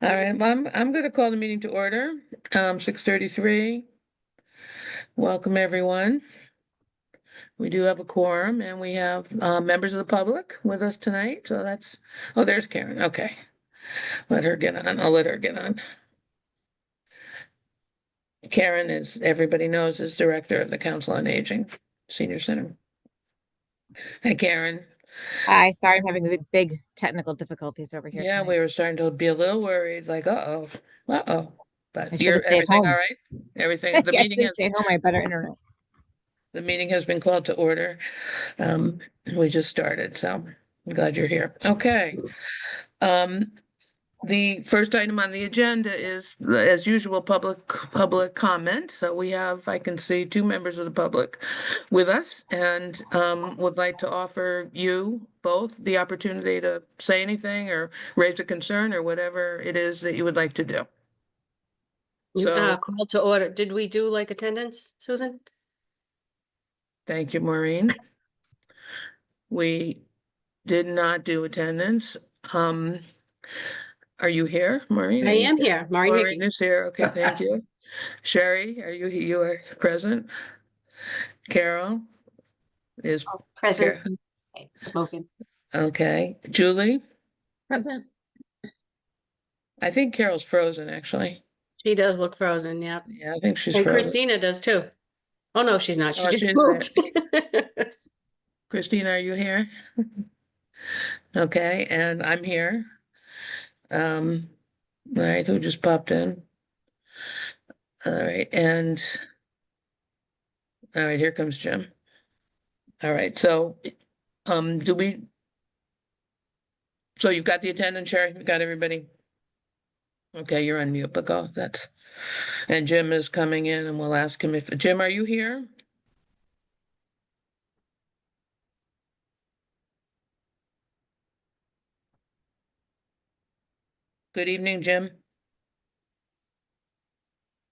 All right, well, I'm going to call the meeting to order, 6:33. Welcome, everyone. We do have a quorum and we have members of the public with us tonight. So oh, there's Karen. Okay. Let her get on. I'll let her get on. Karen everybody knows, is Director of the Council on Aging Senior Center. Hi, Karen. Hi, sorry, I'm having big technical difficulties over here Yeah, tonight. we were starting to be a little worried, like, uh-oh. I But should have stayed everything all home. right? Everything, the Yeah, I meeting should have has stayed home. I have better internet. The meeting has been called to order. Um, we just started, so I'm glad you're here. Okay. Um, the first item on the agenda is, as usual, public comment. So we have, I can see, two members of the public with us and would like to offer you both the opportunity to say anything or raise a concern or whatever it is that you would like to do. So Call to order. Did we do like attendance, Susan? thank you, Maureen. We did not do attendance. Are you here, Maureen? I am here, Maureen Maureen Hickey. is here. Okay, thank you. Sherry, you are present? Carol is Present, Car- smoking. okay. Julie? Present. I think Carol's frozen, actually. She does look frozen, yeah. Yeah, I think she's And frozen. Christina does too. Oh, no, she's not. She Oh, just she's moved. Christina, are you here? Okay, and I'm here. All right, who just popped in? All right, all right, here comes Jim. All right, so so you've got the attendance, Sherry? You got everybody? Okay, you're on mute, but go. And Jim is coming in and we'll ask him Jim, are you here? Good evening, Jim.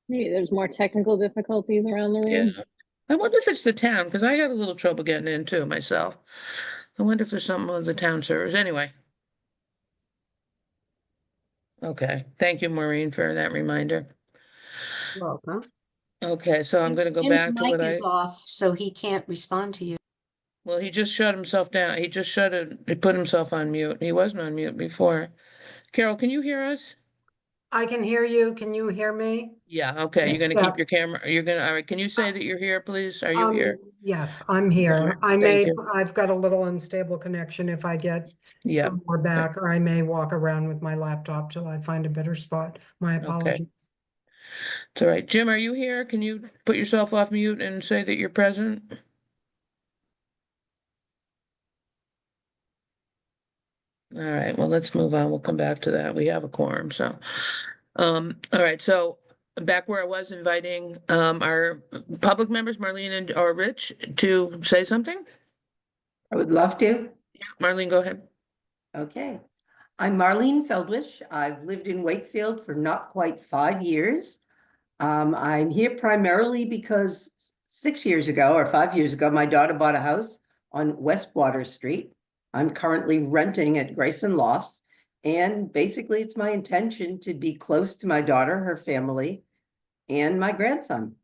Maybe there's more technical difficulties around the room. Yeah. I wonder if it's the town, because I got a little trouble getting in too myself. I wonder if there's something with the town servers. Anyway. Okay, thank you, Maureen, for that reminder. Welcome. Okay, so I'm gonna go Jim's back to mic what is off, so he can't respond to you. well, he just shut himself down. He just he put himself on mute. He wasn't on mute before. Carol, can you hear us? I can hear you. Can you hear me? Yeah, okay, you're gonna Yeah. keep your camera, all right, can you say that you're here, please? Are you here? Yes, I'm here. Thank you. I've got a little unstable connection if I get Yeah, somewhere back, or I may walk around with my laptop till I find a better spot. My okay. apologies. It's all right. Jim, are you here? Can you put yourself off mute and say that you're present? All right, well, let's move on. We'll come back to that. We have a quorum, so. All right, so back where I was inviting our public members, Marlene or Rich, to say something. I would love to. Yeah, Marlene, go ahead. Okay. I'm Marlene Feldwish. I've lived in Wakefield for not quite 5 years. I'm here primarily because 6 years ago or 5 years ago, my daughter bought a house on West Water Street. I'm currently renting at Grayson Lofts. And basically, it's my intention to be close to my daughter, her family, and my grandson.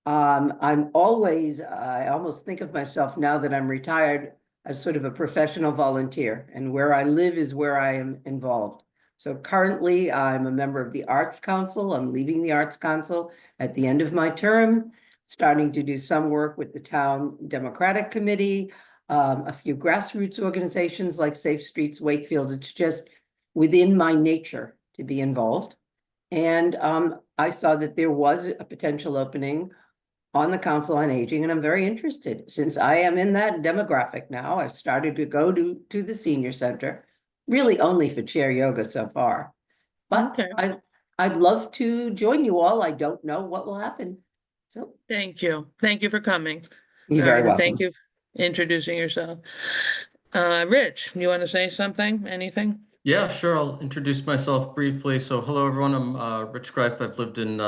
I almost think of myself now that I'm retired as sort of a professional volunteer, and where I live is where I am involved. So currently, I'm a member of the Arts Council. I'm leaving the Arts Council at the end of my term, starting to do some work with the Town Democratic Committee, a few grassroots organizations like Safe Streets Wakefield. It's just within my nature to be involved. And I saw that there was a potential opening on the Council on Aging, and I'm very interested. Since I am in that demographic now, I've started to go to the senior center, really only for chair yoga so far. But Okay. I'd love to join you all. I don't know what will happen. So Thank you. Thank you for coming. you're very welcome. Thank you for introducing yourself. Rich, you want to say something? Anything? Yeah, sure. I'll introduce myself briefly. So hello, everyone. I'm Rich Greif. I've lived in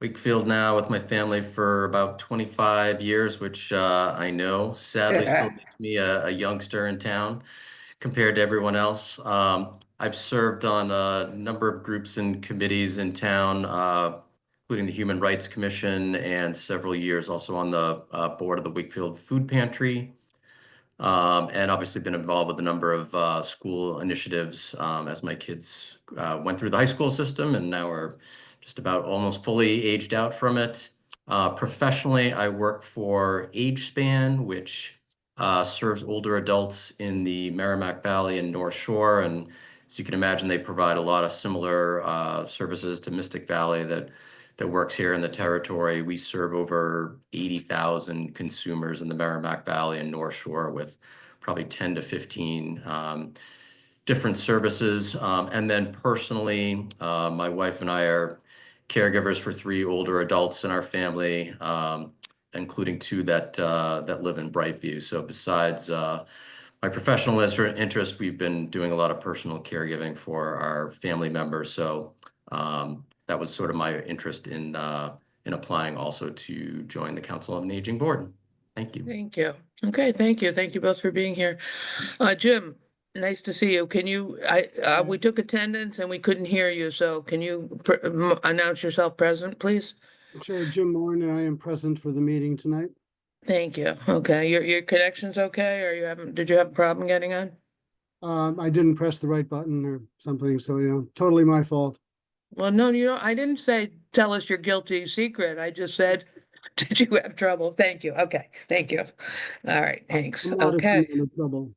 Wakefield now with my family for about 25 years, which I know sadly still makes me a youngster in town compared to everyone else. I've served on a number of groups and committees in town, including the Human Rights Commission, and several years also on the board of the Wakefield Food Pantry. And obviously been involved with a number of school initiatives as my kids went through the high school system and now are just about almost fully aged out from it. Professionally, I work for AgeSpan, which serves older adults in the Merrimack Valley and North Shore. And as you can imagine, they provide a lot of similar services to Mystic Valley that works here in the territory. We serve over 80,000 consumers in the Merrimack Valley and North Shore with probably 10 to 15 different services. And then personally, my wife and I are caregivers for 3 older adults in our family, including 2 that live in Brightview. So besides my professional interest, we've been doing a lot of personal caregiving for our family members. So that was sort of my interest in applying also to join the Council on Aging Board. Thank you. Thank you. Okay, thank you. Thank you both for being here. Jim, nice to see you. Can you, we took attendance and we couldn't hear you, so can you announce yourself present, please? Sure, Jim Moore, and I am present for the meeting tonight. Thank you. Okay, your connection's okay, or did you have a problem getting on? I didn't press the right button or something, so yeah, totally my fault. Well, no, I didn't say, tell us your guilty secret. I just said, did you have trouble? Thank you. Okay, thank you. All right, thanks. A modest Okay. amount of trouble.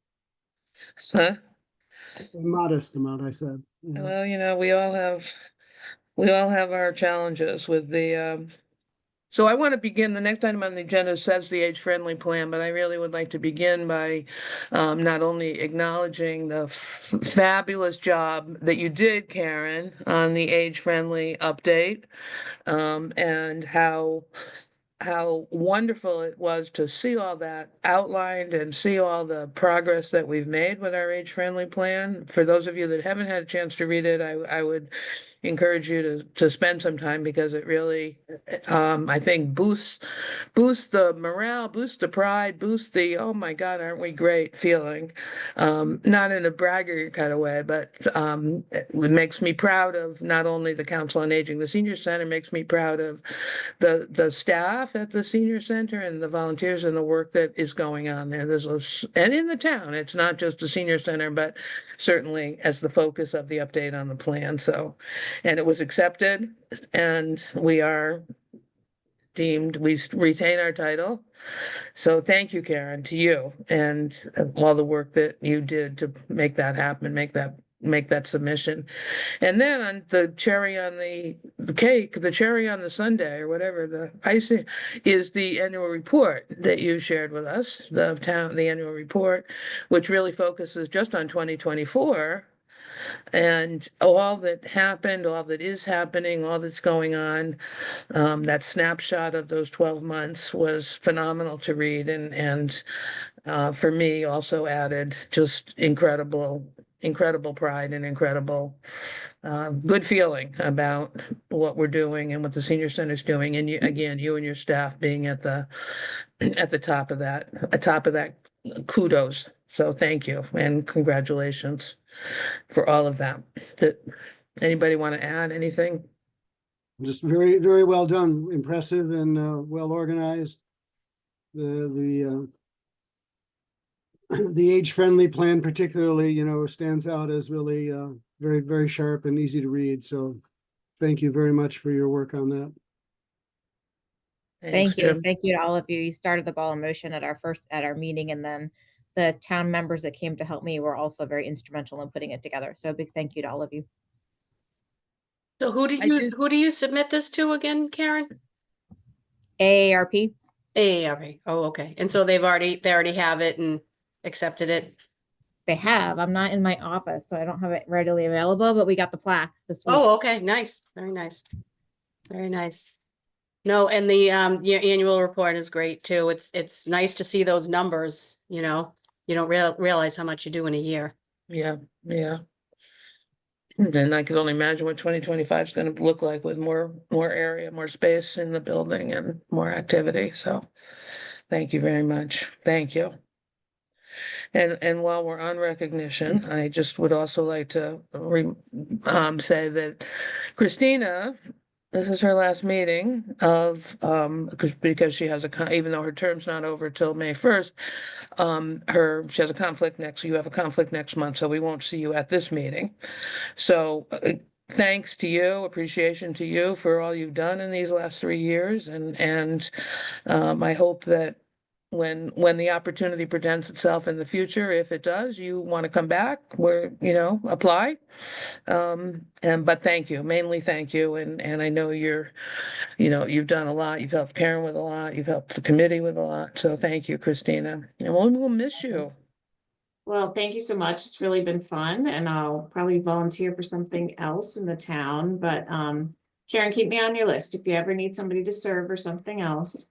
Huh? A modest amount, I said. Yeah. Well, we all have our challenges with the, so I want to begin, the next item on the agenda says the age-friendly plan, but I really would like to begin by not only acknowledging the fabulous job that you did, Karen, on the age-friendly update, and how wonderful it was to see all that outlined and see all the progress that we've made with our age-friendly plan. For those of you that haven't had a chance to read it, I would encourage you to spend some time because it really, I think, boosts the morale, boosts the pride, boosts the, oh my God, aren't we great feeling. Not in a braggart kind of way, but it makes me proud of not only the Council on Aging, the Senior Center makes me proud of the staff at the Senior Center and the volunteers and the work that is going on there. And in the town, it's not just the Senior Center, but certainly as the focus of the update on the plan. So, and it was accepted, and we retain our title. So thank you, Karen, to you and all the work that you did to make that happen, make that submission. And then on the cherry on the cake, the cherry on the sundae or whatever, the icing is the annual report that you shared with us, the annual report, which really focuses just on 2024 and all that happened, all that is happening, all that's going on. That snapshot of those 12 months was phenomenal to read and for me also added just incredible pride and incredible good feeling about what we're doing and what the Senior Center's doing. And you and your staff being at the top of that kudos. So thank you and congratulations for all of that. Anybody want to add anything? Just very, very well done, impressive and well organized. The age-friendly plan particularly, stands out as really very, very sharp and easy to read. So thank you very much for your work on that. Thanks, Thank you. Jim. Thank you to all of you. You started the ball in motion at our meeting, and then the town members that came to help me were also very instrumental in putting it together. So a big thank you to all of you. So who do you submit this to again, Karen? AARP. AARP. Oh, okay. And so they already have it and accepted it. They have. I'm not in my office, so I don't have it readily available, but we got the plaque this week. Oh, okay. Nice. Very nice. Very nice. No, and the your annual report is great too. It's nice to see those numbers, you don't realize how much you do in a year. Yeah. And I could only imagine what 2025 is going to look like with more area, more space in the building and more activity. So thank you very much. Thank you. And while we're on recognition, I just would also like to say that Christina, this is her last meeting of, because she has even though her term's not over till May 1st, she has a conflict you have a conflict next month, so we won't see you at this meeting. So thanks to you, appreciation to you for all you've done in these last 3 years, and I hope that when the opportunity presents itself in the future, if it does, you want to come back, apply. But thank you, mainly thank you, and I know you've done a lot. You've helped Karen with a lot. You've helped the committee with a lot. So thank you, Christina, and we'll miss you. Well, thank you so much. It's really been fun, and I'll probably volunteer for something else in the town. But Karen, keep me on your list if you ever need somebody to serve or something else.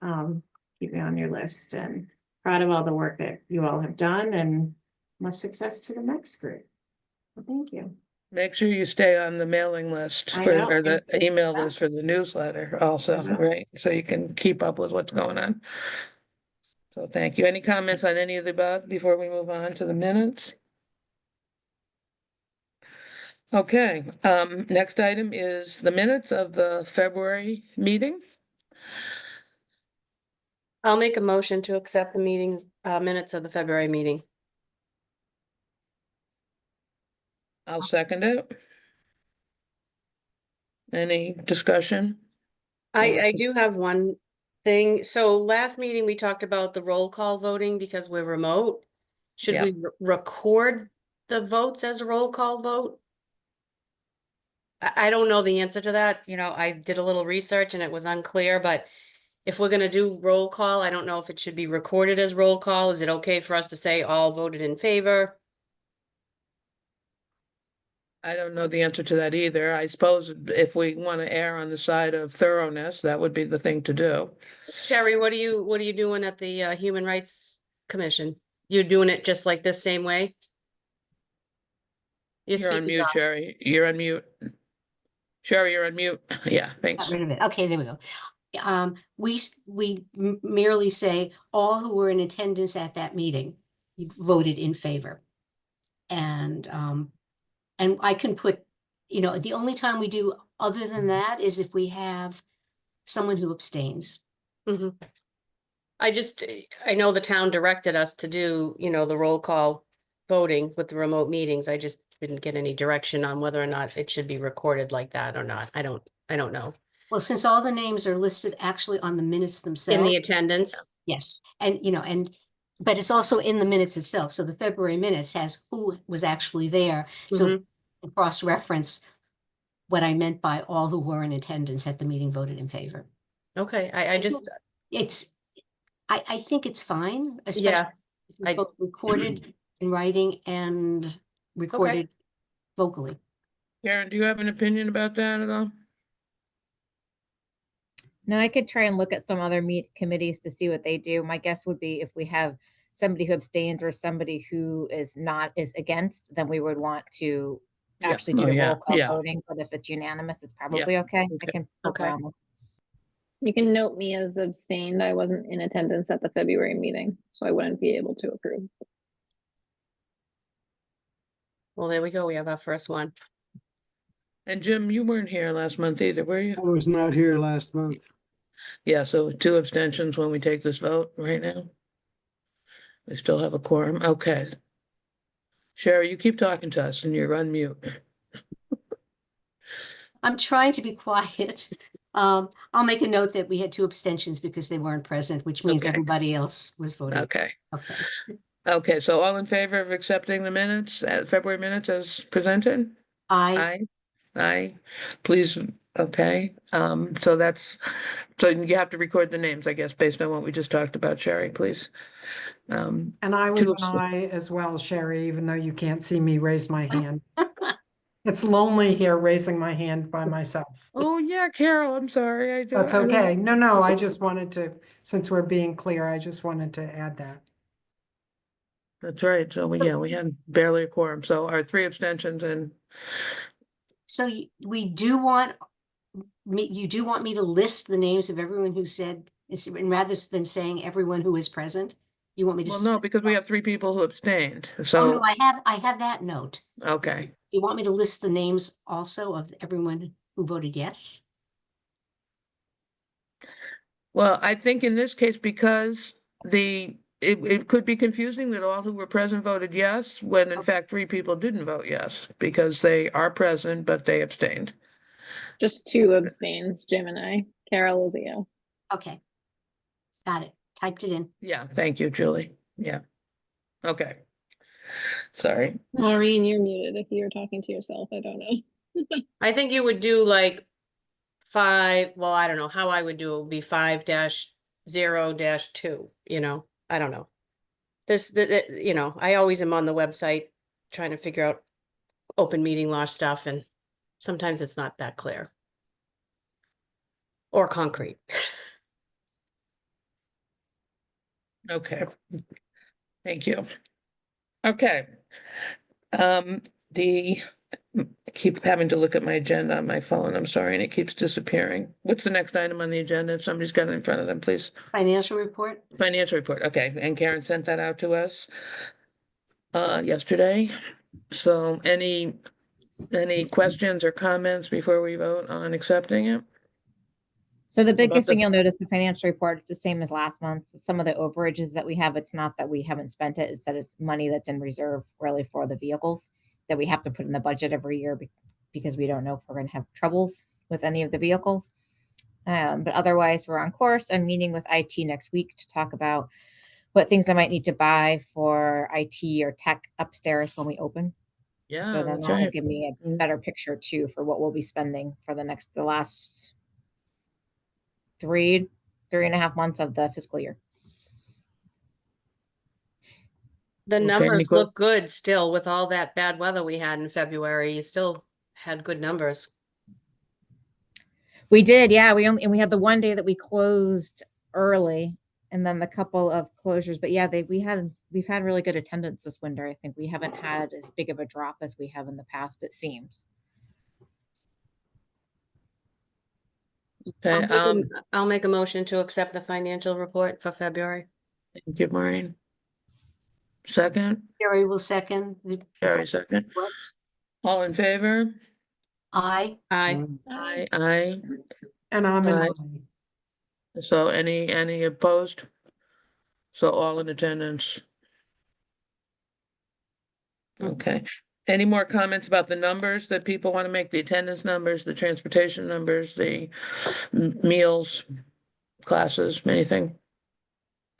Keep me on your list, and proud of all the work that you all have done, and much success to the next group. Well, thank you. Make sure you stay on the mailing list I or know. the Thank you. email list for the newsletter also, Mhm. right? So you can keep up with what's going on. So thank you. Any comments on any of the above before we move on to the minutes? Okay, next item is the minutes of the February meeting. I'll make a motion to accept the meetings, minutes of the February meeting. I'll second it. Any discussion? I do have one thing. So last meeting, we talked about the roll call voting because we're remote. Should Yeah. we record the votes as a roll call vote? I don't know the answer to that. I did a little research and it was unclear, but if we're gonna do roll call, I don't know if it should be recorded as roll call. Is it okay for us to say all voted in favor? I don't know the answer to that either. I suppose if we want to err on the side of thoroughness, that would be the thing to do. Sherry, what are you doing at the Human Rights Commission? You're doing it just like this same way? Your You're on speaker's mute, off. Sherry. You're on mute. Sherry, you're on mute. Yeah, thanks. Got rid of it. Okay, there we go. We merely say all who were in attendance at that meeting voted in favor. And I can put, the only time we do other than that is if we have someone who abstains. Mhm. I know the town directed us to do, the roll call voting with the remote meetings. I just didn't get any direction on whether or not it should be recorded like that or not. I don't know. Well, since all the names are listed actually on the minutes In themselves. the attendance? Yes, but it's also in the minutes itself. So the February minutes has who was actually there. So cross-reference what I meant by all who were in attendance at the meeting voted in favor. Okay, I think it's fine, especially yeah, it's both recorded in writing and recorded vocally. Karen, do you have an opinion about that at all? No, I could try and look at some other committees to see what they do. My guess would be if we have somebody who abstains or somebody who is against, then we would want to actually do roll call voting. But if it's unanimous, it's probably okay. I can look around them. You can note me as abstained. I wasn't in attendance at the February meeting, so I wouldn't be able to approve. Well, there we go. We have our first one. And Jim, you weren't here last month either, were you? I was not here last month. Yeah, so 2 abstentions when we take this vote right now. We still have a quorum. Okay. Sherry, you keep talking to us and you're on mute. I'm trying to be quiet. I'll make a note that we had 2 abstentions because they weren't present, which means everybody else was voting. Okay. Okay. Okay, so all in favor of accepting the minutes, February minutes as presented? Aye. Aye. Please, okay. So you have to record the names, I guess, based on what we just talked about, Sherry, please. And I was an aye as well, Sherry, even though you can't see me raise my hand. It's lonely here raising my hand by myself. Oh, yeah, Carol, I'm sorry. That's okay. No, I just wanted to, since we're being clear, I just wanted to add that. That's right. So we had barely a quorum. So our 3 abstentions and. So you do want me to list the names of everyone who said, and rather than saying everyone who is present, You want me to? Well, no, because we have 3 people who abstained, Oh, no, so, I have that note. okay. You want me to list the names also of everyone who voted yes? Well, I think in this case, because it could be confusing that all who were present voted yes, when in fact 3 people didn't vote yes, because they are present, but they abstained. Just 2 abstains, Jim and I. Carol is a yes. Okay. Got it. Typed it in. Yeah, thank you, Julie. Yeah. Okay. Sorry. Maureen, you're muted if you're talking to yourself. I don't know. I think you would do like 5, well, I don't know how I would do it, would be 5-0-2, you know, I don't know. You know, I always am on the website trying to figure out open meeting law stuff, and sometimes it's not that clear. Or concrete. Okay. Thank you. Okay. I keep having to look at my agenda on my phone. I'm sorry, and it keeps disappearing. What's the next item on the agenda? If somebody's got it in front of them, please. Financial report? Financial report. Okay, and Karen sent that out to us yesterday. So any questions or comments before we vote on accepting it? So the About biggest the- thing you'll notice, the financial report, it's the same as last month. Some of the overages that we have, it's not that we haven't spent it, it's that it's money that's in reserve really for the vehicles that we have to put in the budget every year because we don't know if we're going to have troubles with any of the vehicles. But otherwise, we're on course. I'm meeting with IT next week to talk about what things I might need to buy for IT or tech upstairs when we open. Yeah, So then that's that will right. give me a better picture too for what we'll be spending for the last 3.5 months of the fiscal year. The Okay, numbers look good still with all that bad weather we had in February. You still had good numbers. We did, yeah. We had the one day that we closed early, and then the couple of closures. But yeah, we've had really good attendance this winter. I think we haven't had as big of a drop as we have in the past, it seems. Okay, I'll make a motion to accept the financial report for February. thank you, Maureen. Second, Jerry will second. Jerry second. What? All in favor? Aye. Aye. Aye. And I'm an Aye. aye. So any opposed? So all in attendance. Okay. Any more comments about the numbers that people want to make, the attendance numbers, the transportation numbers, the meals, classes, anything?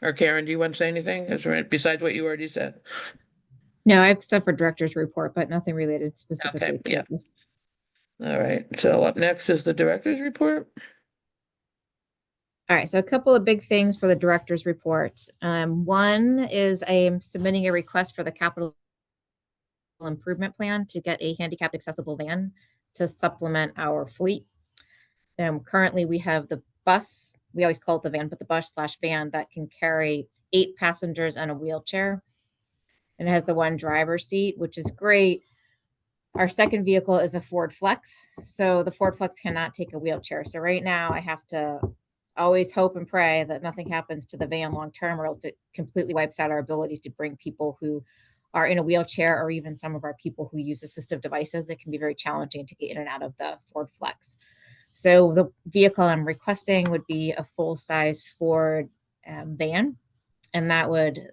Or Karen, do you want to say anything? Is there besides what you already said? No, I have stuff for director's report, but nothing related specifically to yeah. this. All right. So up next is the director's report. All right, so a couple of big things for the director's report. One is I am submitting a request for the capital improvement plan to get a handicapped accessible van to supplement our fleet. Currently, we have the bus. We always call it the van, but the bus/van that can carry 8 passengers and a wheelchair. And it has the one driver's seat, which is great. Our second vehicle is a Ford Flex. So the Ford Flex cannot take a wheelchair. So right now I have to always hope and pray that nothing happens to the van long term, or else it completely wipes out our ability to bring people who are in a wheelchair, or even some of our people who use assistive devices. It can be very challenging to get in and out of the Ford Flex. So the vehicle I'm requesting would be a full-size Ford van, and that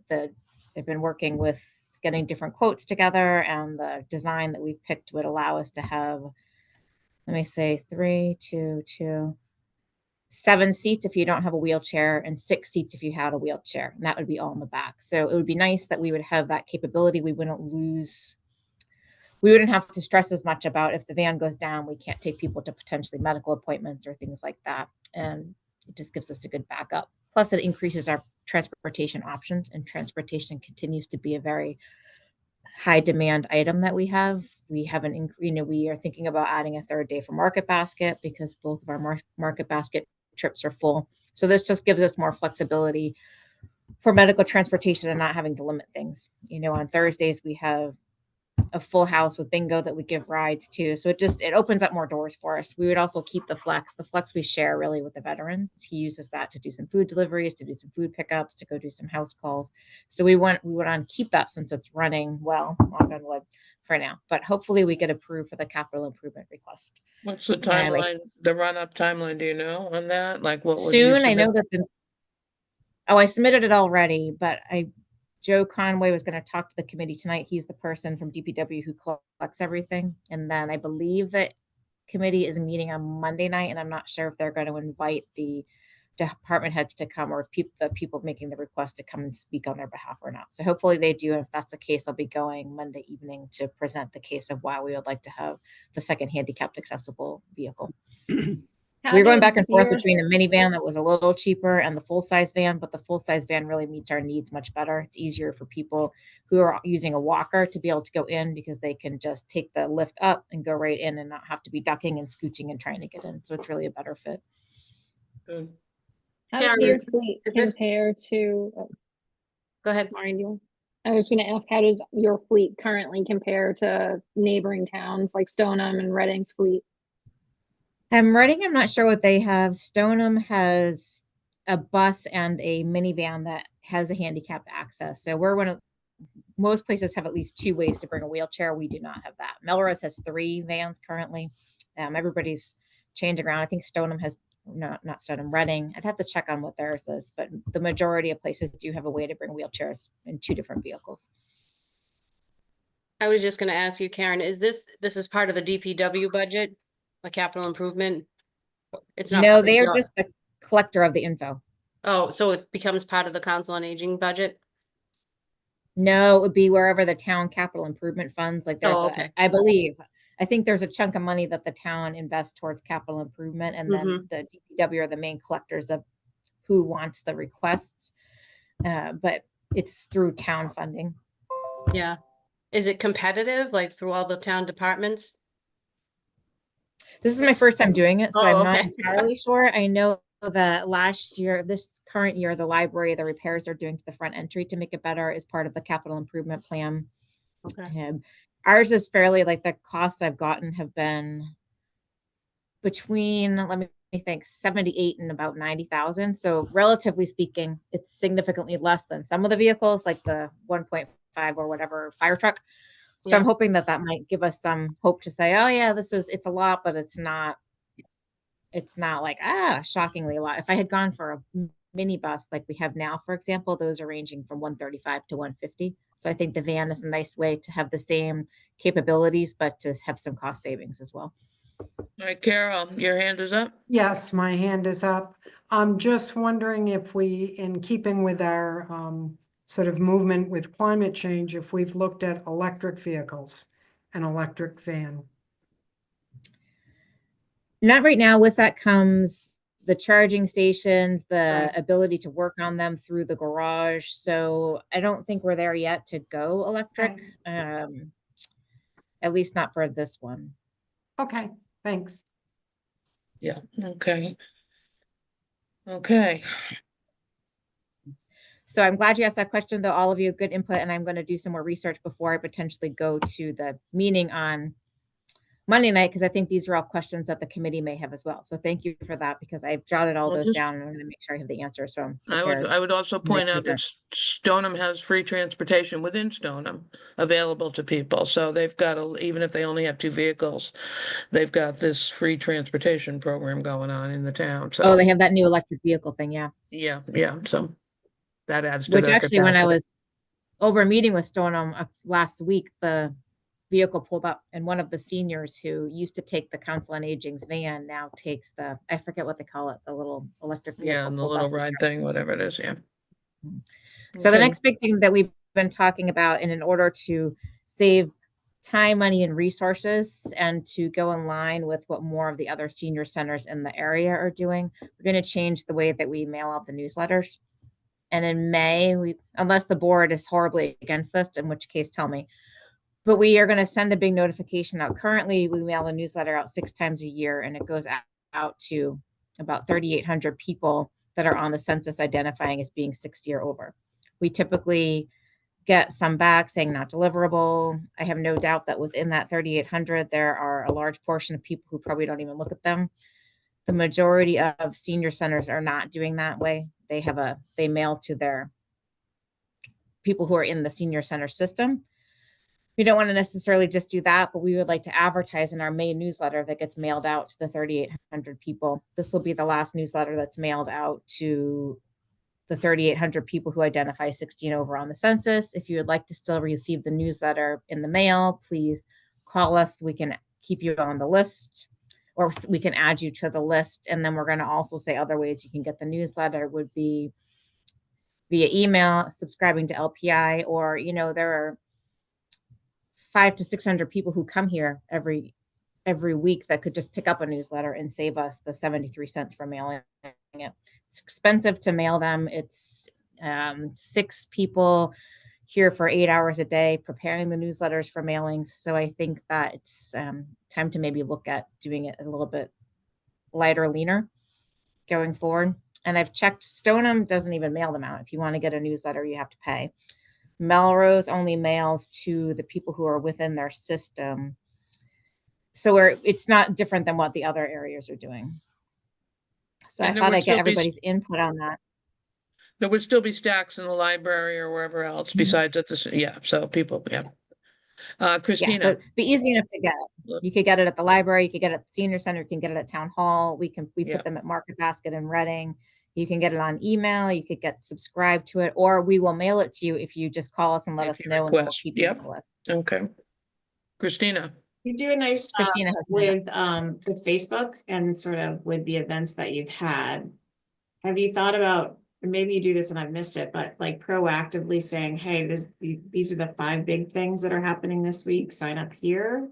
they've been working with getting different quotes together, and the design that we've picked would allow us to have, let me say, 7 seats if you don't have a wheelchair, and 6 seats if you had a wheelchair, and that would be all in the back. So it would be nice that we would have that capability. We wouldn't have to stress as much about if the van goes down, we can't take people to potentially medical appointments or things like that. And it just gives us a good backup. Plus it increases our transportation options, and transportation continues to be a very high demand item that we have. We are thinking about adding a third day for Market Basket because both of our Market Basket trips are full. So this just gives us more flexibility for medical transportation and not having to limit things. On Thursdays we have a full house with bingo that we give rides to. So it opens up more doors for us. We would also keep the flex. The flex we share really with the veterans. He uses that to do some food deliveries, to do some food pickups, to go do some house calls. So we want to keep that since it's running well, knock on wood, for now. But hopefully we get approved for the capital improvement request. What's the Anyway. timeline, the run-up timeline, do you know on that? Like what would you Soon, I submit? know that I submitted it already, but Joe Conway was going to talk to the committee tonight. He's the person from DPW who collects everything. And then I believe that committee is meeting on Monday night, and I'm not sure if they're going to invite the department heads to come, or if the people making the request to come and speak on their behalf or not. So hopefully they do. And if that's the case, I'll be going Monday evening to present the case of why we would like to have the second handicapped accessible vehicle. We were going back and forth between a minivan that was a little cheaper and the full-size van, but the full-size van really meets our needs much better. It's easier for people who are using a walker to be able to go in because they can just take the lift up and go right in and not have to be ducking and scooching and trying to get in. So it's really a better fit. Good. How does Karen, your is this- fleet is this- compare to, Go ahead. Maureen, I was going to ask, how does your fleet currently compare to neighboring towns like Stoneham and Reading's fleet? Reading, I'm not sure what they have. Stoneham has a bus and a minivan that has a handicapped access. So most places have at least 2 ways to bring a wheelchair. We do not have that. Melrose has 3 vans currently. Everybody's changing around. I think Stoneham has, not Stoneham, Reading. I'd have to check on what theirs is, but the majority of places do have a way to bring wheelchairs in 2 different vehicles. I was just gonna ask you, Karen, this is part of the DPW budget, a capital improvement? It's not. No, part of they are your- just the collector of the info. Oh, so it becomes part of the Council on Aging budget? No, it would be wherever the town capital improvement funds, like there's, Oh, okay. I think there's a chunk of money that the town invests towards capital improvement, and then the DPW are the main collectors of who wants the requests. But it's through town funding. Yeah. Is it competitive, like through all the town departments? This is my first time doing it, so Oh, I'm not okay. entirely sure. I know that this current year, the library, the repairs they're doing to the front entry to make it better is part of the capital improvement plan. Okay. Ours is fairly, like, the costs I've gotten have been between, let me think, 78 and about 90,000. So relatively speaking, it's significantly less than some of the vehicles, like the 1.5 or whatever fire truck. So I'm Yeah. hoping that might give us some hope to say, oh yeah, it's a lot, but it's not like, shockingly a lot. If I had gone for a minibus like we have now, for example, those are ranging from 135 to 150. So I think the van is a nice way to have the same capabilities, but to have some cost savings as well. All right, Carol, your hand is up. Yes, my hand is up. I'm just wondering if we, in keeping with our sort of movement with climate change, if we've looked at electric vehicles, an electric van. Not right now. With that comes the charging stations, the Right. ability to work on them through the garage. So I don't think we're there yet to go electric. At least not for this one. Okay, thanks. Yeah, okay. Okay, So I'm glad you asked that question, though. All of you, good input, and I'm going to do some more research before I potentially go to the meeting on Monday night, because I think these are all questions that the committee may have as well. So thank you for that, because I've jotted all Well, those just- down, and I'm going to make sure I have the answers. So I'm I prepared. would also when I point out that present. Stoneham has free transportation within Stoneham available to people. So they've got, even if they only have 2 vehicles, they've got this free transportation program going on in the town. Oh, So, they have that new electric vehicle thing, yeah. yeah, so that adds to Which their actually, when I capacity. was over a meeting with Stoneham last week, the vehicle pulled up, and one of the seniors who used to take the Council on Aging's van now takes I forget what they call it, the little electric vehicle. Yeah, and the pulled little up. ride thing, whatever it is, yeah. So the Okay. next big thing that we've been talking about, and in order to save time, money, and resources, and to go in line with what more of the other senior centers in the area are doing, we're going to change the way that we mail out the newsletters. And in May, unless the board is horribly against this, in which case tell me, but we are going to send a big notification out. Currently, we mail a newsletter out 6 times a year, and it goes out to about 3,800 people that are on the census identifying as being 60 or over. We typically get some back saying not deliverable. I have no doubt that within that 3,800, there are a large portion of people who probably don't even look at them. The majority of senior centers are not doing that way. They mail to their people who are in the senior center system. We don't want to necessarily just do that, but we would like to advertise in our May newsletter that gets mailed out to the 3,800 people. This will be the last newsletter that's mailed out to the 3,800 people who identify 16 over on the census. If you would like to still receive the newsletter in the mail, please call us. We can keep you on the list, or we can add you to the list. And then we're going to also say other ways you can get the newsletter would be via email, subscribing to LPI, or, there are 500 to 600 people who come here every week that could just pick up a newsletter and save us the 73 cents for mailing it. It's expensive to mail them. It's 6 people here for 8 hours a day preparing the newsletters for mailings. So I think that it's time to maybe look at doing it a little bit lighter, leaner going forward. And I've checked, Stoneham doesn't even mail them out. If you want to get a newsletter, you have to pay. Melrose only mails to the people who are within their system. So it's not different than what the other areas are doing. So And I there thought would I'd still get be everybody's input on that. There would still be stacks in the library or wherever else besides at the, yeah, so people, yeah. Yeah, so Christina, it'd be easy enough to get. You could get it at the library, you could get it at the senior center, you can get it at town hall. We Yeah. put them at Market Basket in Reading. You can get it on email, you could get subscribed to it, or we will mail it to you if you just call us and let If us you know, and then we'll request, keep you on yep. the list. Okay. Christina, You do a nice job Christina has my with Facebook and sort of with the events that you've had. Have you thought about, and maybe you do this and I've missed it, but like proactively saying, hey, these are the 5 big things that are happening this week, sign up here?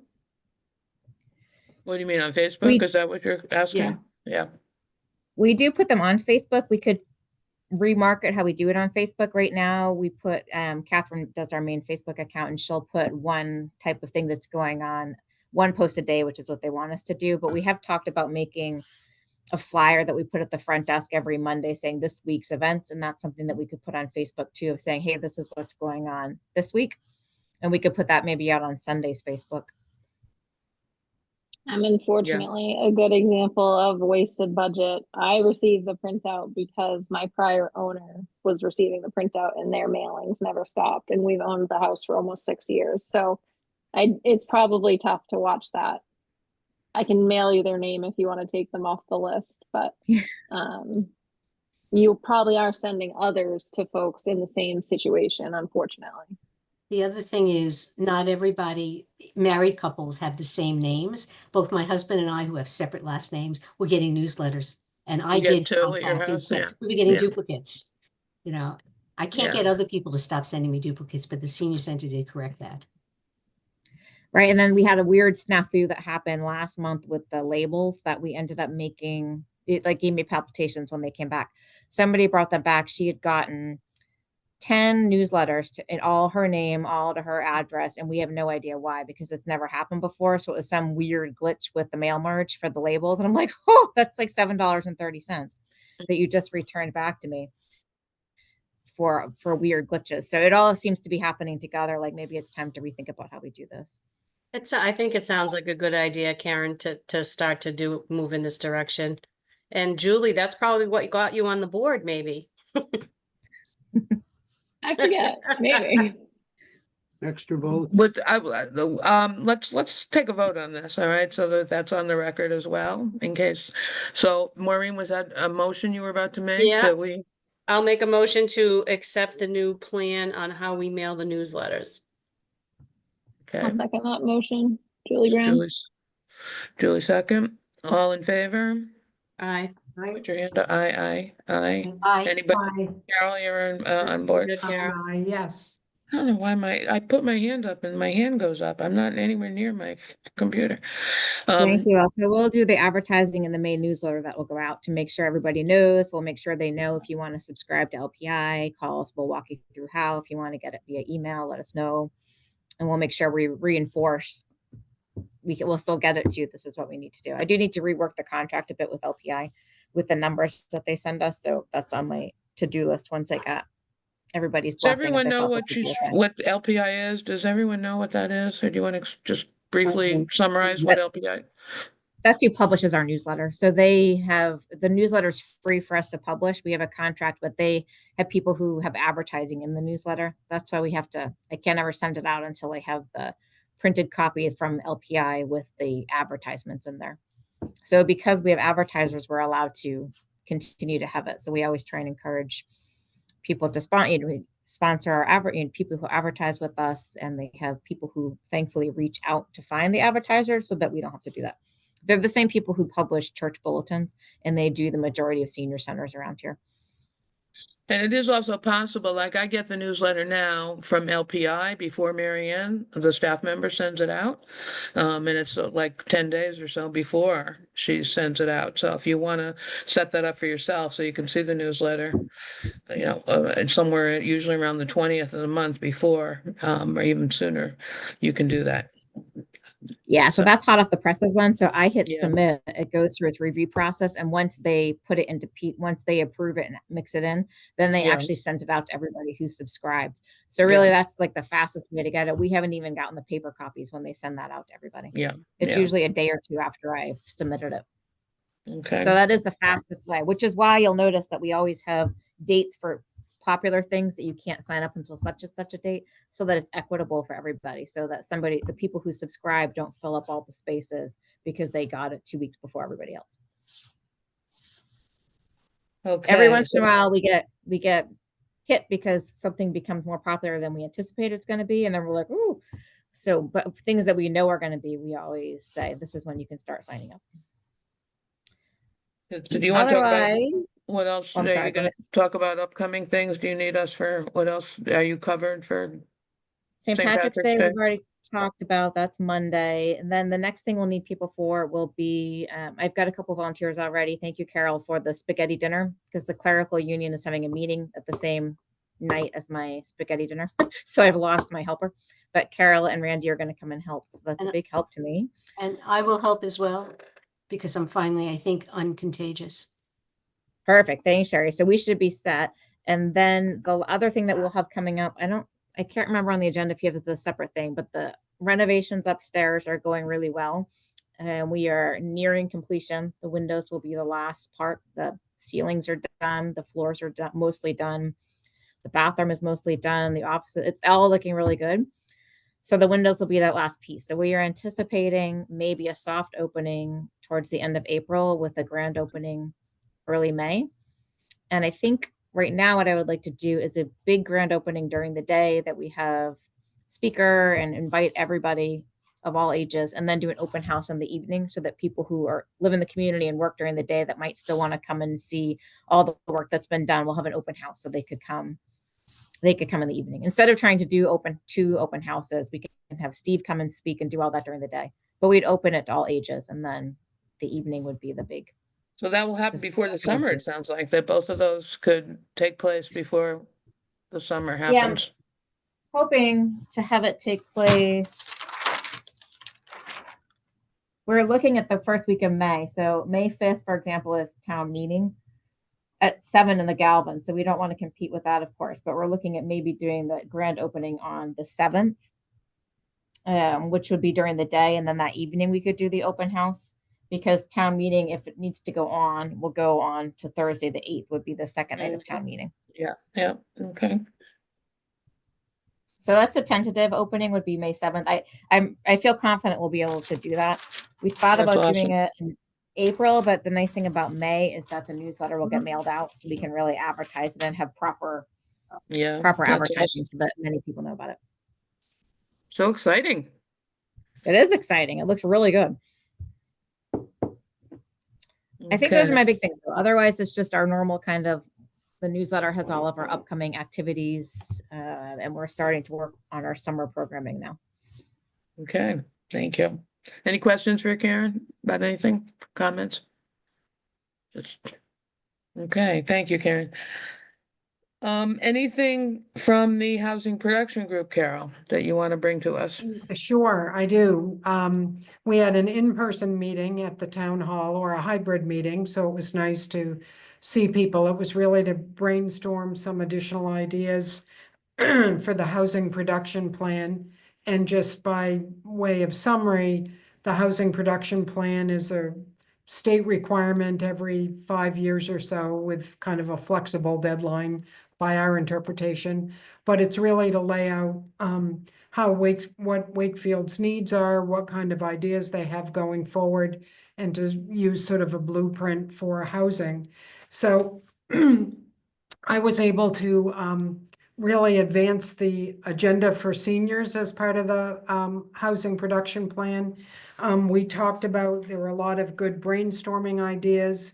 what do you mean on Facebook? Is that what you're asking? Yeah. We do put them on Facebook. We could remarket how we do it on Facebook right now. We put, Catherine does our main Facebook account, and she'll put one type of thing that's going on, 1 post a day, which is what they want us to do. But we have talked about making a flyer that we put at the front desk every Monday saying this week's events. And that's something that we could put on Facebook too, of saying, hey, this is what's going on this week. And we could put that maybe out on Sunday's Facebook. I'm unfortunately a good example of wasted budget. I received the printout because my prior owner was receiving the printout and their mailings never stopped. And we've owned the house for almost 6 years. So it's probably tough to watch that. I can mail you their name if you want to take them off the list, but you probably are sending others to folks in the same situation, unfortunately. The other thing is not everybody, married couples have the same names. Both my husband and I, who have separate last names, were getting newsletters. And I You get did 2 at your contact and house, send, yeah. we were getting Yeah. duplicates. I can't Yeah. get other people to stop sending me duplicates, but the senior center did correct that. Right. And then we had a weird snafu that happened last month with the labels that we ended up making. It like gave me palpitations when they came back. Somebody brought them back. She had gotten 10 newsletters in all her name, all to her address. And we have no idea why, because it's never happened before. So it was some weird glitch with the mail merge for the labels. And I'm like, oh, that's like $7.30 that you just returned back to me for weird glitches. So it all seems to be happening together. Like maybe it's time to rethink about how we do this. I think it sounds like a good idea, Karen, to start to move in this direction. And Julie, that's probably what got you on the board, maybe. I forget, maybe. Extra votes. But let's take a vote on this, all right? So that's on the record as well, in case. So Maureen, was that a motion you were about to make? Yeah. That we, I'll make a motion to accept the new plan on how we mail the newsletters. okay. I'll second that motion. Julie Brown. Julie second. All in favor? Aye. Put your hand up. Aye. Anybody? Aye. Carol, you're on board? Good, Carol. Aye, yes. I don't know why I put my hand up and my hand goes up. I'm not anywhere near my computer. Thank you. So we'll do the advertising in the main newsletter that will go out to make sure everybody knows. We'll make sure they know if you want to subscribe to LPI, call us. We'll walk you through how. If you want to get it via email, let us know. And we'll make sure we reinforce. We'll still get it to you. This is what we need to do. I do need to rework the contract a bit with LPI with the numbers that they send us. So that's on my to-do list once I got everybody's Does blessing if everyone they know thought this would be okay. what LPI is? Does everyone know what that is? Or do you want to just briefly summarize what LPI? That's who publishes our newsletter. So they have the newsletter's free for us to publish. We have a contract, but they have people who have advertising in the newsletter. That's why I can't ever send it out until I have the printed copy from LPI with the advertisements in there. So because we have advertisers, we're allowed to continue to have it. So we always try and encourage people to sponsor our people who advertise with us, and they have people who thankfully reach out to find the advertisers so that we don't have to do that. They're the same people who publish church bulletins, and they do the majority of senior centers around here. And it is also possible, like I get the newsletter now from LPI before Mary Ann, the staff member sends it out. And it's like 10 days or so before she sends it out. So if you want to set that up for yourself so you can see the newsletter, somewhere usually around the 20th of the month before, or even sooner, you can do that. Yeah, so that's hot off the presses one. So I hit Yeah. submit, it goes through its review process. And once they put it into once they approve it and mix it in, then they Yeah. actually send it out to everybody who subscribes. So really that's like the fastest way to get it. We haven't even gotten the paper copies when they send that out to everybody. Yeah. It's Yeah. usually a day or two after I've submitted it. Okay. So that is the fastest way, which is why you'll notice that we always have dates for popular things that you can't sign up until such and such a date, so that it's equitable for everybody, so that the people who subscribe don't fill up all the spaces because they got it 2 weeks before everybody else. Okay. Every once in a while we get hit because something becomes more popular than we anticipate it's going to be, and then we're like, ooh. So, but things that we know are going to be, we always say, this is when you can start signing up. Do you want to talk about Otherwise, what else? I'm Are sorry, you go going to talk about upcoming things? Do you need us for what else? Are you covered for St. Patrick's Day, we've already talked about. That's Monday. And then the next thing we'll need people for will be, I've got a couple volunteers already. Thank you, Carol, for the spaghetti dinner, because the clerical union is having a meeting at the same night as my spaghetti dinner. So I've lost my helper, but Carol and Randy are going to come and help. So that's a big help to me. And I will help as well, because I'm finally, I think, uncontagious. Perfect. Thanks, Sherry. So we should be set. And then the other thing that we'll have coming up, I can't remember on the agenda if you have a separate thing, but the renovations upstairs are going really well. And we are nearing completion. The windows will be the last part. The ceilings are done. The floors are mostly done. The bathroom is mostly done. The office, it's all looking really good. So the windows will be that last piece. So we are anticipating maybe a soft opening towards the end of April with a grand opening early May. And I think right now what I would like to do is a big grand opening during the day that we have speaker and invite everybody of all ages, and then do an open house in the evening so that people who live in the community and work during the day that might still want to come and see all the work that's been done, we'll have an open house so they could come in the evening. Instead of trying to do two open houses, we can have Steve come and speak and do all that during the day, but we'd open it to all ages, and then the evening would be the big. So that will happen before the summer. It sounds like that both of those could take place before the summer happens. Yeah, hoping to have it take place. We're looking at the first week of May. So May 5th, for example, is town meeting at 7 in the Galvin. So we don't want to compete with that, of course, but we're looking at maybe doing the grand opening on the 7th, which would be during the day. And then that evening we could do the open house, because town meeting, if it needs to go on, will go on to Thursday, the 8th would be the second night of town meeting. Yeah. Yeah. Okay. So that's a tentative opening, would be May 7th. I feel confident we'll be able to do that. We thought That's about doing awesome. it in April, but the nice thing about May is that the newsletter will get mailed out, so we can really advertise it and have proper that's advertising awesome. so that many people know about it. So exciting. It is exciting. It looks really good. I think those are my big things. So otherwise, it's just our normal kind of, the newsletter has all of our upcoming activities, and we're starting to work on our summer programming now. Okay, thank you. Any questions for Karen about anything? Comments? Okay, thank you, Karen. Anything from the housing production group, Carol, that you want to bring to us? Sure, I do. We had an in-person meeting at the town hall, or a hybrid meeting, so it was nice to see people. It was really to brainstorm some additional ideas for the housing production plan. And just by way of summary, the housing production plan is a state requirement every 5 years or so, with kind of a flexible deadline by our interpretation. But it's really to lay out what Wakefield's needs are, what kind of ideas they have going forward, and to use sort of a blueprint for housing. So I was able to really advance the agenda for seniors as part of the housing production plan. We talked about, there were a lot of good brainstorming ideas.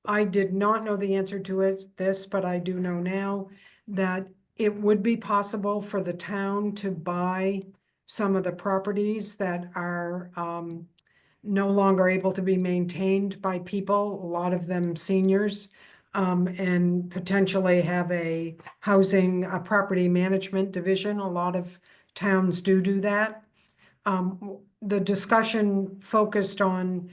I did not know the answer to this, but I do know now that it would be possible for the town to buy some of the properties that are no longer able to be maintained by people, a lot of them seniors, and potentially have a property management division. A lot of towns do that. The discussion focused on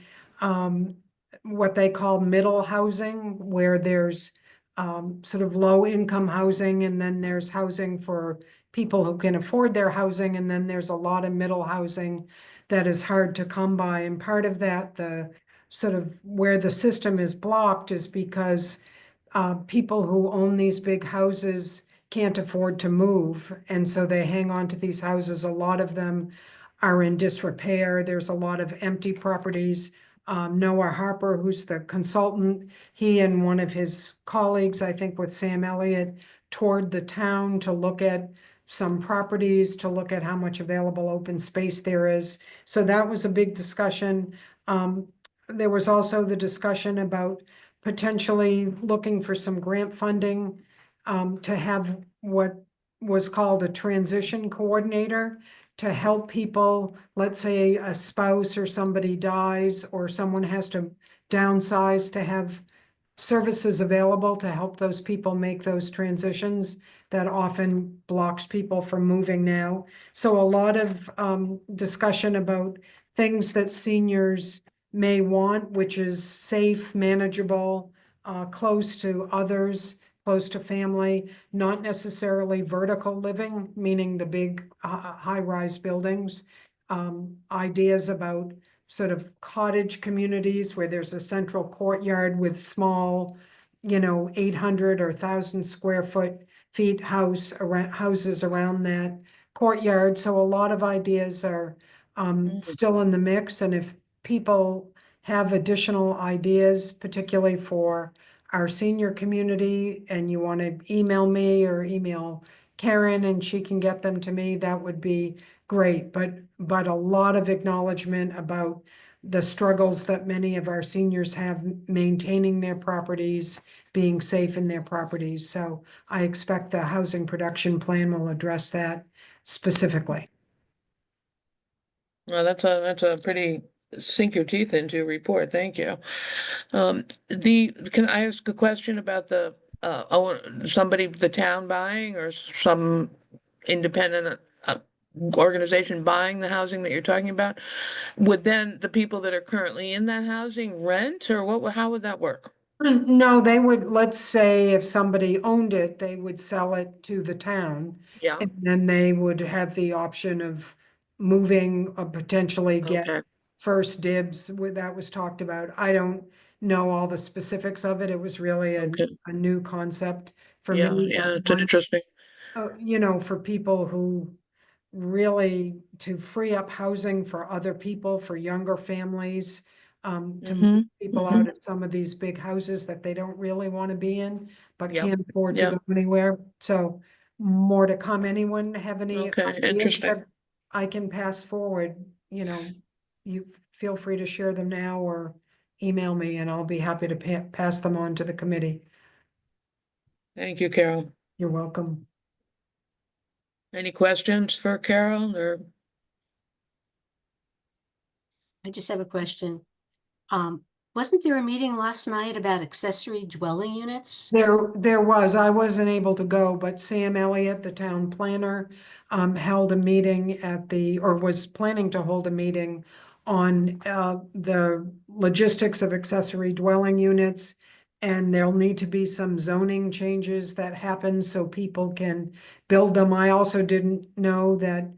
what they call middle housing, where there's sort of low income housing, and then there's housing for people who can afford their housing, and then there's a lot of middle housing that is hard to come by. And part of that, the sort of where the system is blocked, is because people who own these big houses can't afford to move, and so they hang on to these houses. A lot of them are in disrepair. There's a lot of empty properties. Noah Harper, who's the consultant, he and one of his colleagues, I think with Sam Elliott, toured the town to look at some properties, to look at how much available open space there is. So that was a big discussion. There was also the discussion about potentially looking for some grant funding to have what was called a transition coordinator, to help people. Let's say a spouse or somebody dies, or someone has to downsize, to have services available to help those people make those transitions that often blocks people from moving now. So a lot of discussion about things that seniors may want, which is safe, manageable, close to others, close to family, not necessarily vertical living, meaning the big high-rise buildings. Ideas about sort of cottage communities where there's a central courtyard with small, 800 or 1,000 square feet houses around that courtyard. So a lot of ideas are still in the mix. And if people have additional ideas, particularly for our senior community, and you want to email me or email Karen and she can get them to me, that would be great. But a lot of acknowledgement about the struggles that many of our seniors have maintaining their properties, being safe in their properties. So I expect the housing production plan will address that specifically. Well, that's a pretty sink your teeth into report. Thank you. Can I ask a question about the somebody, the town buying, or some independent organization buying the housing that you're talking about? Would then the people that are currently in that housing rent, or how would that work? No, they would, let's say if somebody owned it, they would sell it to the town. Yeah, And then they would have the option of moving or potentially get okay, first dibs. That was talked about. I don't know all the specifics of it. It was really okay. a new concept for Yeah, me. yeah, But it's an interesting. for people who really, to free up housing for other people, for younger families, to move people out of some of these big houses that they don't really want to be in, but Yep, can't afford to yep. go anywhere. So more to come. Anyone have any Okay, ideas interesting. that I can pass forward? You feel free to share them now or email me, and I'll be happy to pass them on to the committee. Thank you, Carol. You're welcome. Any questions for Carol, or? I just have a question. Wasn't there a meeting last night about accessory dwelling units? There was, I wasn't able to go, but Sam Elliott, the town planner, held a meeting or was planning to hold a meeting on, the logistics of accessory dwelling units. And there'll need to be some zoning changes that happen so people can build them. I also didn't know that,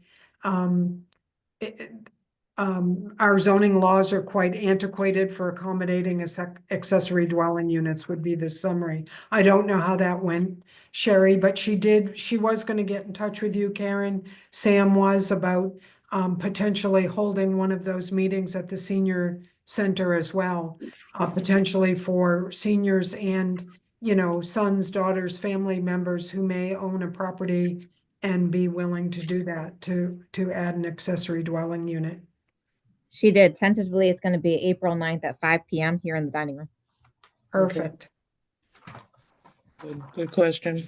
it- our zoning laws are quite antiquated for accommodating accessory dwelling units would be the summary. I don't know how that went, Sherry, but she was gonna get in touch with you, Karen. Sam was about potentially holding one of those meetings at the senior center as well. Potentially for seniors and, sons, daughters, family members who may own a property and be willing to do that, to add an accessory dwelling unit. She did. Tentatively, it's going to be April 9th at 5 p.m. here in the dining room. Perfect. Good question.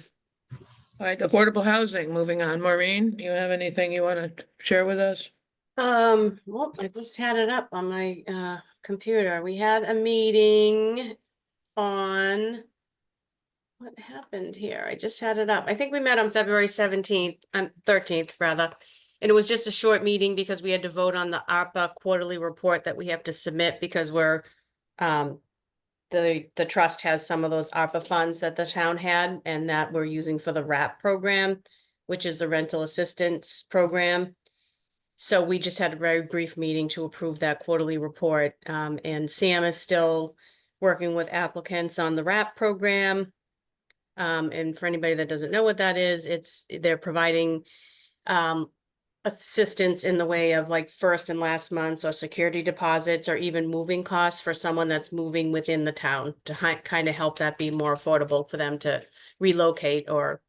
All right, affordable housing, moving on. Maureen, do you have anything you want to share with us? Well, I just had it up on my computer. We had a meeting on what happened here? I just had it up. I think we met on February 17th, 13th rather. And it was just a short meeting because we had to vote on the ARPA quarterly report that we have to submit because we're the trust has some of those ARPA funds that the town had and that we're using for the RAP program, which is the rental assistance program. So we just had a very brief meeting to approve that quarterly report. And Sam is still working with applicants on the RAP program. And for anybody that doesn't know what that is, they're providing assistance in the way of like first and last months or security deposits or even moving costs for someone that's moving within the town to kind of help that be more affordable for them to relocate or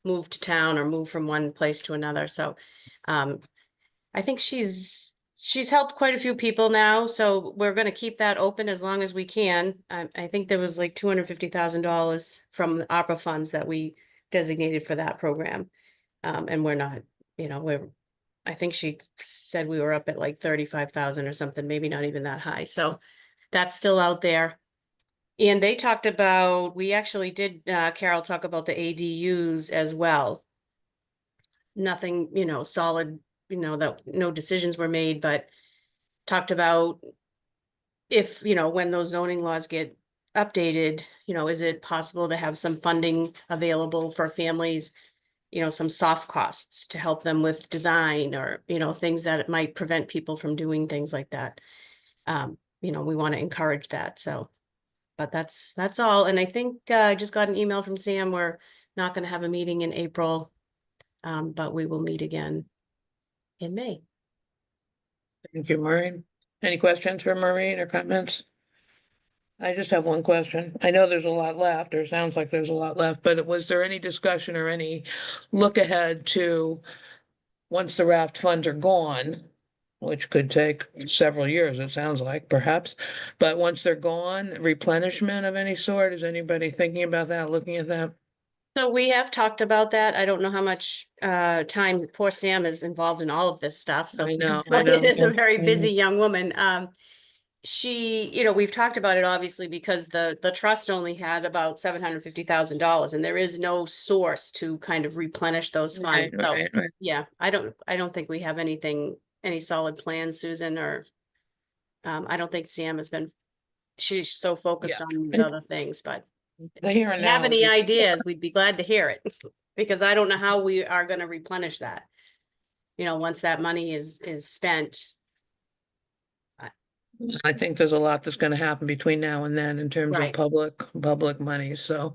move to town or move from one place to another. So I think she's helped quite a few people now, so we're going to keep that open as long as we can. I think there was like $250,000 from the ARPA funds that we designated for that program. And we're not, I think she said we were up at like 35,000 or something, maybe not even that high. So that's still out there. And they talked about, we actually did, Carol, talk about the ADUs as well. Nothing, solid, that no decisions were made, but talked about if, when those zoning laws get updated, is it possible to have some funding available for families, some soft costs to help them with design or, things that might prevent people from doing things like that. We want to encourage that. So, but that's all. And I think I just got an email from Sam. We're not going to have a meeting in April, but we will meet again in May. Thank you, Maureen. Any questions for Maureen or comments? I just have one question. I know there's a lot left, or sounds like there's a lot left, but was there any discussion or any look ahead to once the raft funds are gone, which could take several years, it sounds like, perhaps, but once they're gone, replenishment of any sort? Is anybody thinking about that, looking at that? So we have talked about that. I don't know how much time poor Sam is involved in all of this stuff. So I know, It is a yeah, very I know. busy young woman. She, we've talked about it obviously because the trust only had about $750,000 and there is no source to kind of replenish those funds. Right, So right. yeah, I don't think we have any solid plans, Susan, or I don't think Sam she's so focused Yeah. on these other things, but The here and if you have now. any ideas, we'd be glad to hear it, because I don't know how we are gonna replenish that. Once that money is spent. I think there's a lot that's gonna happen between now and then in terms of Right. public money, so.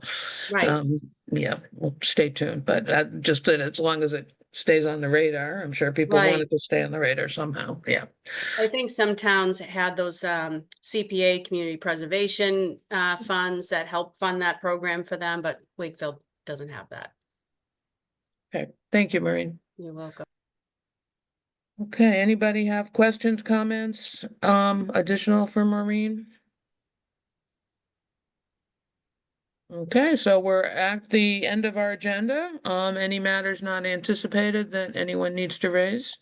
Right. Yeah, well, stay tuned, but just that as long as it stays on the radar, I'm sure people want Right. it to stay on the radar somehow, yeah. I think some towns had those CPA, community preservation funds that help fund that program for them, but Wakefield doesn't have that. Okay, thank you, Maureen. You're welcome. Okay, anybody have questions, comments, additional for Maureen? Okay, so we're at the end of our agenda. Any matters not anticipated that anyone needs to raise?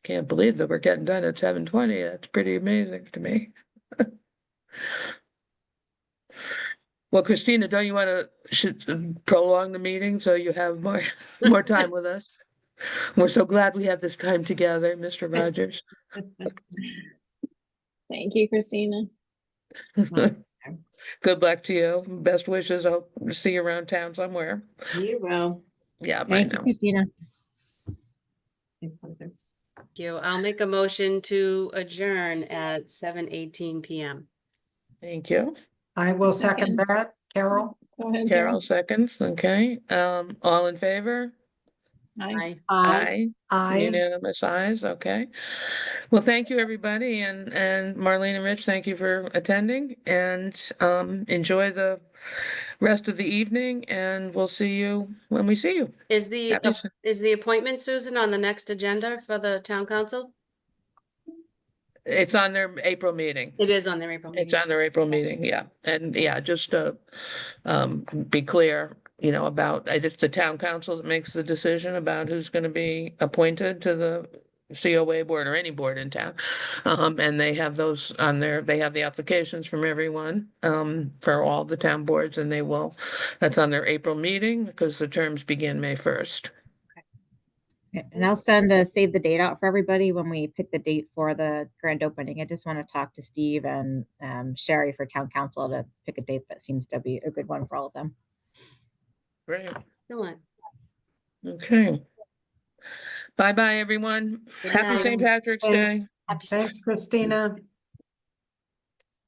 Can't believe that we're getting done at 7:20. That's pretty amazing to me. Well, Christina, don't you want to should prolong the meeting so you have more more time with us? We're so glad we had this time together, Mr. Rogers. Thank you, Christina. Good luck to you. Best wishes. I hope to see you around town somewhere. You will. Yeah, bye Thank you, now. Christina. Thank you. I'll make a motion to adjourn at 7:18 PM. Thank you. I will second Second. that. Carol? Go ahead, Carol seconds. Okay. All in favor? Aye. Aye. Aye. Unanimous ayes. Okay. Well, thank you, everybody, and Marlene and Rich, thank you for attending, and enjoy the rest of the evening, and we'll see you when we see you. Is the, Happy s- is the appointment, Susan, on the next agenda for the town council? It's on their April meeting. It is on their April It's meeting. on their April meeting, yeah. And yeah, just to be clear, about, it's the town council that makes the decision about who's going to be appointed to the COA board or any board in town. And they have those on they have the applications from everyone for all the town boards, and that's on their April meeting because the terms begin May 1st. And I'll send a save the date out for everybody when we pick the date for the grand opening. I just want to talk to Steve and Sherry for town council to pick a date that seems to be a good one for all of them. Great. Excellent. Okay. Bye-bye, everyone. Good Happy night. St. Patrick's Thank- Day. Happy Thanks, Christina.